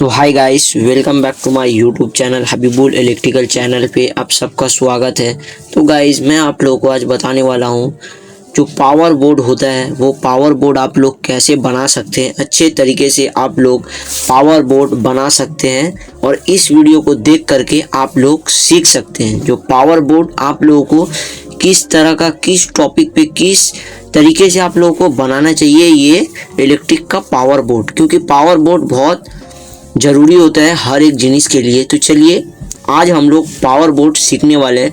तो hi guys, welcome back to my YouTube channel Habibul electrical channel पे आप सबका स्वागत है। तो गाइस, मैं आप लोगों को आज बताने वाला हूँ जो पावर बोर्ड होता है वो पावर बोर्ड आप लोग कैसे बना सकते हैं। अच्छे तरीके से आप लोग पावर बोर्ड बना सकते हैं और इस वीडियो को देख करके आप लोग सीख सकते हैं जो पावर बोर्ड आप लोगों को किस तरह का, किस टॉपिक पे, किस तरीके से आप लोगों को बनाना चाहिए ये इलेक्ट्रिक का पावर बोर्ड, क्योंकि पावर बोर्ड बहुत ज़रूरी होता है हर एक जिनिस के लिए। तो चलिए आज हम लोग पावर बोर्ड सीखने वाले हैं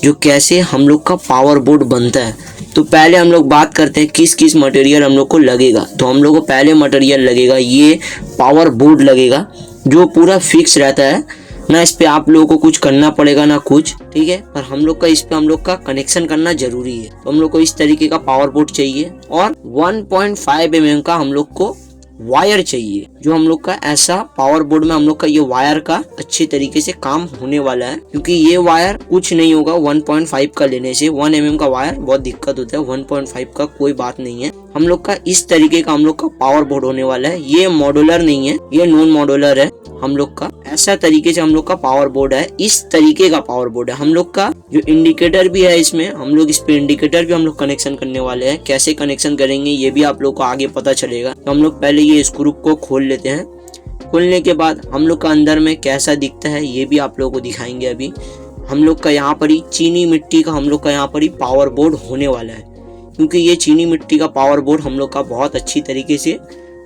जो कैसे हम लोग का पावर बोर्ड बनता है। तो पहले हम लोग बात करते हैं किस किस मटेरियल हम लोग को लगेगा। तो हम लोग को पहले मटेरियल लगेगा ये पावर बोर्ड लगेगा जो पूरा फिक्स रहता है ना, इस पर आप लोगों को कुछ करना पड़ेगा ना कुछ, ठीक है। पर हम लोग का इस पे हम लोग का कनेक्शन करना जरूरी है। तो हम लोग को इस तरीके का पावर बोर्ड चाहिए और 1.5 mm का हम लोग को वायर चाहिए जो हम लोग का ऐसा पावर बोर्ड में हम लोग का ये वायर का अच्छे तरीके से काम होने वाला है, क्योंकि ये वायर कुछ नहीं होगा 1.5 का लेने से। 1 mm का वायर बहुत दिक्कत होता है, 1.5 का कोई बात नहीं है। हम लोग का इस तरीके का हम लोग का पावर बोर्ड होने वाला है। ये मॉड्यूलर नहीं है, ये नॉन मॉड्यूलर है। हम लोग का ऐसा तरीके से हम लोग का पावर बोर्ड है, इस तरीके का पावर बोर्ड है। हम लोग का जो इंडिकेटर भी है इसमें, हम लोग इस पे इंडिकेटर भी हम लोग कनेक्शन करने वाले हैं। कैसे कनेक्शन करेंगे ये भी आप लोग को आगे पता चलेगा। तो हम लोग पहले ये स्क्रू को खोल लेते हैं। खोलने के बाद हम लोग का अंदर में कैसा दिखता है ये भी आप लोगों को दिखाएंगे। अभी हम लोग का यहाँ पर ही चीनी मिट्टी का हम लोग का यहाँ पर ही पावर बोर्ड होने वाला है, क्योंकि ये चीनी मिट्टी का पावर बोर्ड हम लोग का बहुत अच्छी तरीके से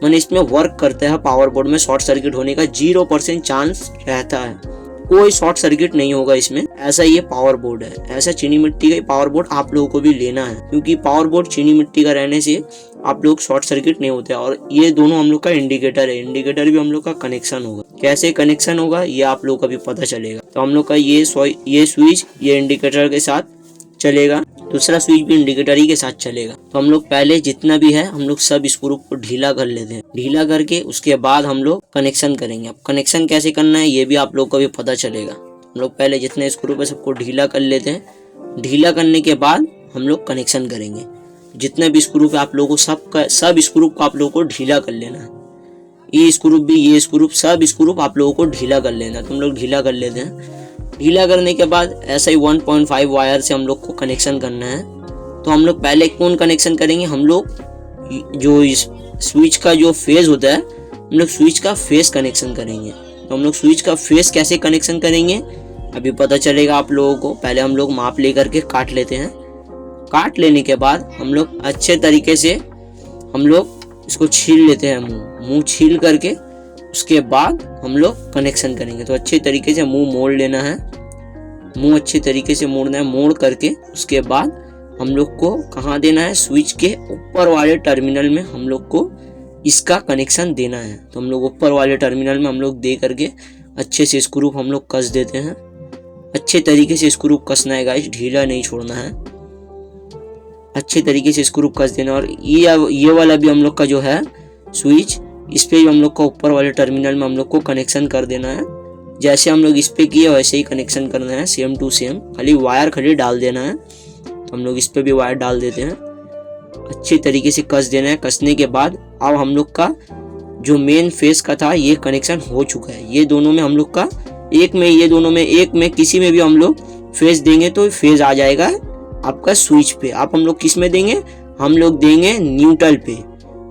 मैंने इसमें वर्क करता है। पावर बोर्ड में शॉर्ट सर्किट होने का 0% चांस रहता है, कोई शॉर्ट सर्किट नहीं होगा इसमें। ऐसा ये पावर बोर्ड है, ऐसा चीनी मिट्टी का पावर बोर्ड आप लोगों को भी लेना है, क्योंकि पावर बोर्ड चीनी मिट्टी का रहने से आप लोग शॉर्ट सर्किट नहीं होते। और ये दोनों हम लोग का इंडिकेटर है, इंडिकेटर भी हम लोग का कनेक्शन होगा। कैसे कनेक्शन होगा ये आप लोग को भी पता चलेगा। तो हम लोग का ये स्विच ये इंडिकेटर के साथ चलेगा, दूसरा स्विच भी इंडिकेटर ही के साथ चलेगा। तो हम लोग पहले जितना भी है हम लोग सब स्क्रू को ढीला कर लेते हैं। ढीला करके उसके बाद हम लोग कनेक्शन करेंगे। अब कनेक्शन कैसे करना है ये भी आप लोग को भी पता चलेगा। हम लोग पहले जितने स्क्रू पे सबको ढीला कर लेते हैं। ढीला करने के बाद हम लोग कनेक्शन करेंगे। जितने भी स्क्रू पे आप लोगों को सब स्क्रू को आप लोगों को ढीला कर लेना है। ये स्क्रू भी, ये स्क्रू, सब स्क्रू आप लोगों को ढीला कर लेना है। तो हम लोग ढीला कर लेते हैं। ढीला करने के बाद ऐसा ही 1.5 वायर से हम लोग को कनेक्शन करना है। तो हम लोग पहले कौन कनेक्शन करेंगे, हम लोग जो इस स्विच का जो फेज होता है हम लोग स्विच का फेस कनेक्शन करेंगे। तो हम लोग स्विच का फेस कैसे कनेक्शन करेंगे अभी पता चलेगा आप लोगों को। पहले हम लोग माप लेकर के काट लेते हैं। काट लेने के बाद हम लोग अच्छे तरीके से हम लोग इसको छील लेते हैं। मुंह छील करके उसके बाद हम लोग कनेक्शन करेंगे। तो अच्छे तरीके से मुंह मोड़ लेना है, मुंह अच्छे तरीके से मोड़ना है। मोड़ करके उसके बाद हम लोग को कहाँ देना है, स्विच के ऊपर वाले टर्मिनल में हम लोग को इसका कनेक्शन देना है। तो हम लोग ऊपर वाले टर्मिनल में हम लोग दे करके अच्छे से स्क्रू हम लोग कस देते हैं। अच्छे तरीके से स्क्रू कसना है गाइस, ढीला नहीं छोड़ना है। अच्छे तरीके से स्क्रू कस देना। और ये वाला भी हम लोग का जो है स्विच, इस पे हम लोग को ऊपर वाले टर्मिनल में हम लोग को कनेक्शन कर देना है। जैसे हम लोग इस पे किए वैसे ही कनेक्शन करना है, सेम टू सेम। खाली वायर खाली डाल देना है। तो हम लोग इस पे भी वायर डाल देते हैं। अच्छे तरीके से कस देना है। कसने के बाद अब हम लोग का जो मेन फेस का था ये कनेक्शन हो चुका है। ये दोनों में हम लोग का एक में, ये दोनों में एक में किसी में भी हम लोग फेस देंगे तो फेस आ जाएगा आपका स्विच पे। आप हम लोग किस में देंगे, हम लोग देंगे न्यूट्रल पे।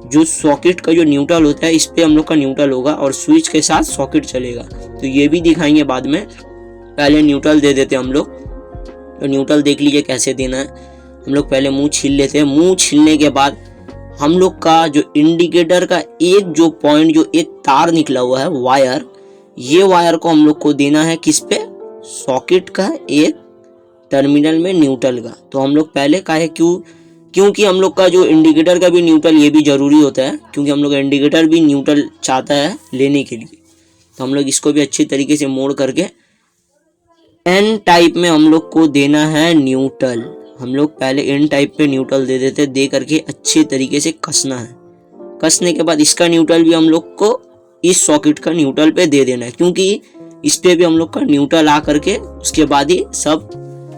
जो सॉकेट का जो न्यूट्रल होता है इस पे हम लोग का न्यूट्रल होगा और स्विच के साथ सॉकेट चलेगा। तो ये भी दिखाएंगे बाद में। पहले न्यूट्रल दे देते हैं हम लोग। तो न्यूट्रल देख लीजिए कैसे देना है। हम लोग पहले मुंह छील लेते हैं। मुंह छीलने के बाद हम लोग का जो इंडिकेटर का एक जो पॉइंट, जो एक तार निकला हुआ है वायर, ये वायर को हम लोग को देना है किस पे, सॉकेट का एक टर्मिनल में न्यूट्रल का। तो हम लोग पहले काहे क्योंकि हम लोग का जो इंडिकेटर का भी न्यूट्रल ये भी जरूरी होता है, क्योंकि हम लोग इंडिकेटर भी न्यूट्रल चाहता है लेने के लिए। तो हम लोग इसको भी अच्छी तरीके से मोड़ करके एन टाइप में हम लोग को देना है न्यूट्रल। हम लोग पहले एन टाइप पे न्यूट्रल दे देते, दे करके अच्छे तरीके से कसना है। कसने के बाद इसका न्यूट्रल भी हम लोग को इस सॉकेट का न्यूट्रल पे दे देना है, क्योंकि इस पे भी हम लोग का न्यूट्रल आ करके उसके बाद ही सब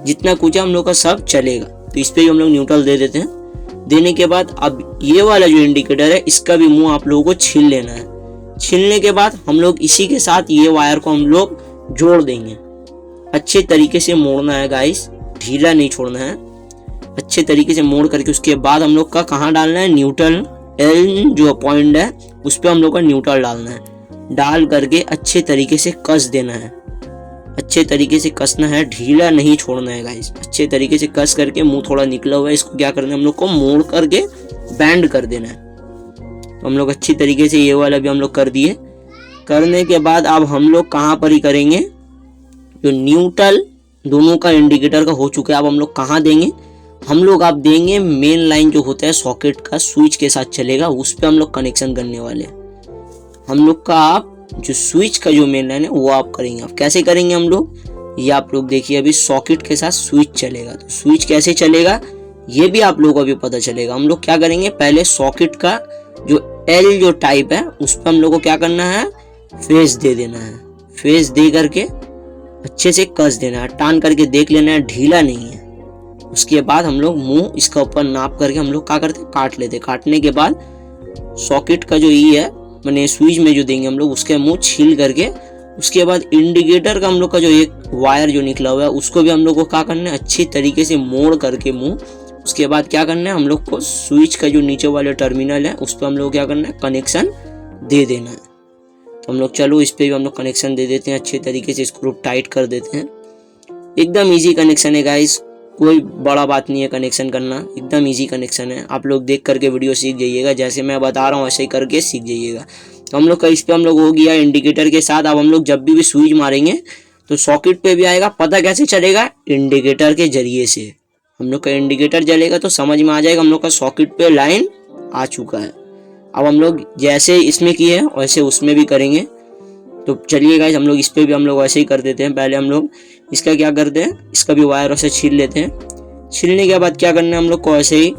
जितना कुछ है हम लोग का सब चलेगा। तो इस पे भी हम लोग न्यूट्रल दे देते हैं। देने के बाद अब ये वाला जो इंडिकेटर है इसका भी मुंह आप लोगों को छील लेना है। छिलने के बाद हम लोग इसी के साथ ये वायर को हम लोग जोड़ देंगे। अच्छे तरीके से मोड़ना है गाइस, ढीला नहीं छोड़ना है। अच्छे तरीके से मोड़ करके उसके बाद हम लोग का कहाँ डालना है, न्यूट्रल एल जो पॉइंट है उस पर हम लोग का न्यूट्रल डालना है। डाल करके अच्छे तरीके से कस देना है। अच्छे तरीके से कसना है, ढीला नहीं छोड़ना है गाइस। अच्छे तरीके से कस करके, मुंह थोड़ा निकला हुआ है, इसको क्या करना है हम लोग को मोड़ करके बैंड कर देना है। तो हम लोग अच्छी तरीके से ये वाला भी हम लोग कर दिए। करने के बाद अब हम लोग कहाँ पर ही करेंगे, जो न्यूट्रल दोनों का इंडिकेटर का हो चुका है, अब हम लोग कहाँ देंगे, हम लोग आप देंगे मेन लाइन जो होता है सॉकेट का स्विच के साथ चलेगा, उस पर हम लोग कनेक्शन करने वाले हैं। हम लोग का आप जो स्विच का जो मेन लाइन है वो आप करेंगे। आप कैसे करेंगे हम लोग, ये आप लोग देखिए, अभी सॉकेट के साथ स्विच चलेगा। तो स्विच कैसे चलेगा ये भी आप लोगों को अभी पता चलेगा। हम लोग क्या करेंगे, पहले सॉकेट का जो एल जो टाइप है उस पर हम लोग को क्या करना है, फेस दे देना है। फेस दे करके अच्छे से कस देना है, टान करके देख लेना है, ढीला नहीं है। उसके बाद हम लोग मुंह इसका ऊपर नाप करके हम लोग क्या करते हैं, काट लेते। काटने के बाद सॉकेट का जो ई है मैंने स्विच में जो देंगे हम लोग उसके मुंह छील करके, उसके बाद इंडिकेटर का हम लोग का जो एक वायर जो निकला हुआ है उसको भी हम लोग को क्या करना है, अच्छी तरीके से मोड़ करके मुंह। उसके बाद क्या करना है, हम लोग को स्विच का जो नीचे वाले टर्मिनल है उस पर हम लोग क्या करना है, कनेक्शन दे देना है। तो हम लोग चलो इस पे भी हम लोग कनेक्शन दे देते हैं। अच्छे तरीके से स्क्रू टाइट कर देते हैं। एकदम इजी कनेक्शन है गाइस, कोई बड़ा बात नहीं है कनेक्शन करना, एकदम इजी कनेक्शन है। आप लोग देख करके वीडियो सीख जाइएगा, जैसे मैं बता रहा हूँ वैसे ही करके सीख जाइएगा। तो हम लोग का इस पे हम लोग हो गया इंडिकेटर के साथ। अब हम लोग जब भी स्विच मारेंगे तो सॉकेट पे भी आएगा। पता कैसे चलेगा, इंडिकेटर के जरिए से। हम लोग का इंडिकेटर जलेगा तो समझ में आ जाएगा हम लोग का सॉकेट पे लाइन आ चुका है। अब हम लोग जैसे इसमें किए हैं वैसे उसमें भी करेंगे। तो चलिए गाइस हम लोग इस पे भी हम लोग वैसे ही कर देते हैं। पहले हम लोग इसका क्या करते हैं, इसका भी वायर वैसे छील लेते हैं। छीलने के बाद क्या करना है, हम लोग को ऐसे ही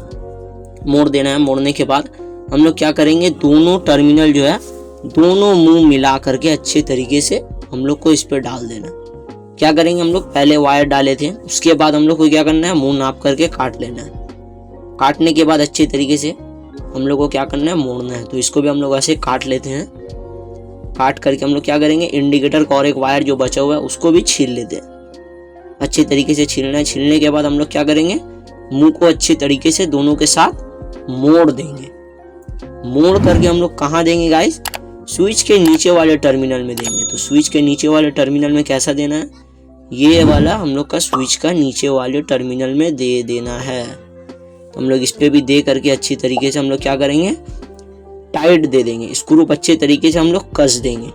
मोड़ देना है। मोड़ने के बाद हम लोग क्या करेंगे, दोनों टर्मिनल जो है दोनों मुंह मिला करके अच्छे तरीके से हम लोग को इस पर डाल देना। क्या करेंगे, हम लोग पहले वायर डाले थे, उसके बाद हम लोग को क्या करना है, मुंह नाप करके काट लेना है। काटने के बाद अच्छे तरीके से हम लोग को क्या करना है, मोड़ना है। तो इसको भी हम लोग ऐसे काट लेते हैं। काट करके हम लोग क्या करेंगे, इंडिकेटर का और एक वायर जो बचा हुआ है उसको भी छील लेते हैं। अच्छे तरीके से छीलना है। छीलने के बाद हम लोग क्या करेंगे, मुंह को अच्छे तरीके से दोनों के साथ मोड़ देंगे। मोड़ करके हम लोग कहाँ देंगे गाइस, स्विच के नीचे वाले टर्मिनल में देंगे। तो स्विच के नीचे वाले टर्मिनल में कैसा देना है, ये वाला हम लोग का स्विच का नीचे वाले टर्मिनल में दे देना है। तो हम लोग इस पे भी दे करके अच्छी तरीके से हम लोग क्या करेंगे, टाइट दे देंगे। स्क्रू अच्छे तरीके से हम लोग कस देंगे।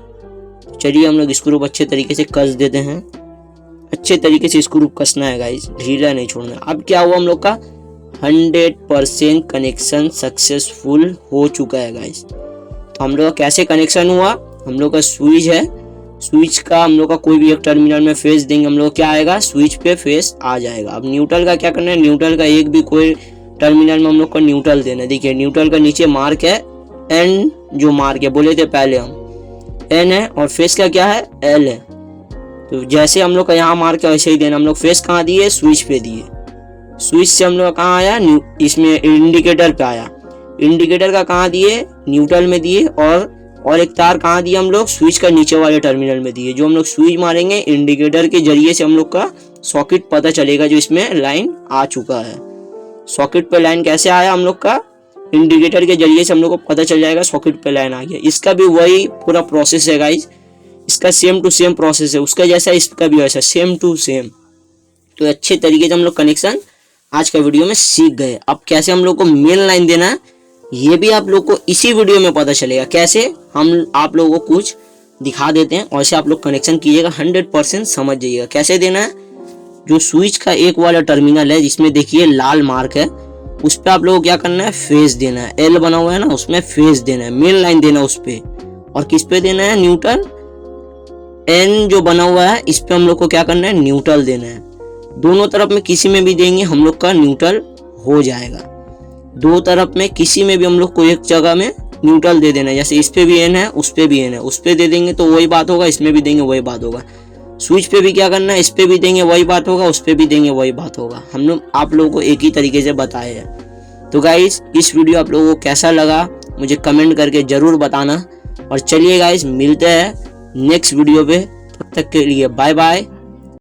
चलिए हम लोग स्क्रू अच्छे तरीके से कस देते हैं। अच्छे तरीके से स्क्रू कसना है गाइस, ढीला नहीं छोड़ना। अब क्या हुआ, हम लोग का 100% कनेक्शन सक्सेसफुल हो चुका है गाइस। तो हम लोग का कैसे कनेक्शन हुआ, हम लोग का स्विच है, स्विच का हम लोग का कोई भी एक टर्मिनल में फेस देंगे, हम लोग क्या आएगा, स्विच पे फेस आ जाएगा। अब न्यूट्रल का क्या करना है, न्यूट्रल का एक भी कोई टर्मिनल में हम लोग को न्यूट्रल देना है। देखिए न्यूट्रल का नीचे मार्क है एन, जो मार्क है बोले थे पहले हम एन है, और फेस का क्या है, एल है। तो जैसे हम लोग का यहाँ मार्क है वैसे ही देना। हम लोग फेस कहाँ दिए, स्विच पे दिए। स्विच से हम लोग कहाँ आया, इसमें इंडिकेटर पे आया। इंडिकेटर का कहाँ दिए, न्यूट्रल में दिए। और एक तार कहाँ दिए हम लोग, स्विच का नीचे वाले टर्मिनल में दिए। जो हम लोग स्विच मारेंगे इंडिकेटर के जरिए से हम लोग का सॉकेट पता चलेगा जो इसमें लाइन आ चुका है। सॉकेट पे लाइन कैसे आया, हम लोग का इंडिकेटर के जरिए से हम लोग को पता चल जाएगा सॉकेट पे लाइन आ गया। इसका भी वही पूरा प्रोसेस है गाइस, इसका सेम टू सेम प्रोसेस है, उसका जैसा इसका भी वैसा सेम टू सेम। तो अच्छे तरीके से हम लोग कनेक्शन आज का वीडियो में सीख गए। अब कैसे हम लोग को मेन लाइन देना है ये भी आप लोग को इसी वीडियो में पता चलेगा। कैसे, हम आप लोगों को कुछ दिखा देते हैं, वैसे आप लोग कनेक्शन कीजिएगा, 100% समझ जाइएगा कैसे देना है। जो स्विच का एक वाला टर्मिनल है जिसमें देखिए लाल मार्क है, उस पर आप लोगों को क्या करना है, फेस देना है। एल बना हुआ है ना, उसमें फेस देना है, मेन लाइन देना है उस पे। और किस पे देना है, न्यूट्रल। एन जो बना हुआ है इस पे हम लोग को क्या करना है, न्यूट्रल देना है। दोनों तरफ में किसी में भी देंगे हम लोग का न्यूट्रल हो जाएगा। दो तरफ में किसी में भी हम लोग को एक जगह में न्यूट्रल दे देना है। जैसे इस पे भी एन है, उस पे भी एन है, उस पे दे देंगे तो वही बात होगा, इसमें भी देंगे वही बात होगा। स्विच पे भी क्या करना है, इस पे भी देंगे वही बात होगा, उस पे भी देंगे वही बात होगा। हम लोग आप लोगों को एक ही तरीके से बताए हैं। तो गाइस इस वीडियो आप लोगों को कैसा लगा मुझे कमेंट करके जरूर बताना। और चलिए गाइस मिलते हैं नेक्स्ट वीडियो पे, तब तक के लिए बाय बाय।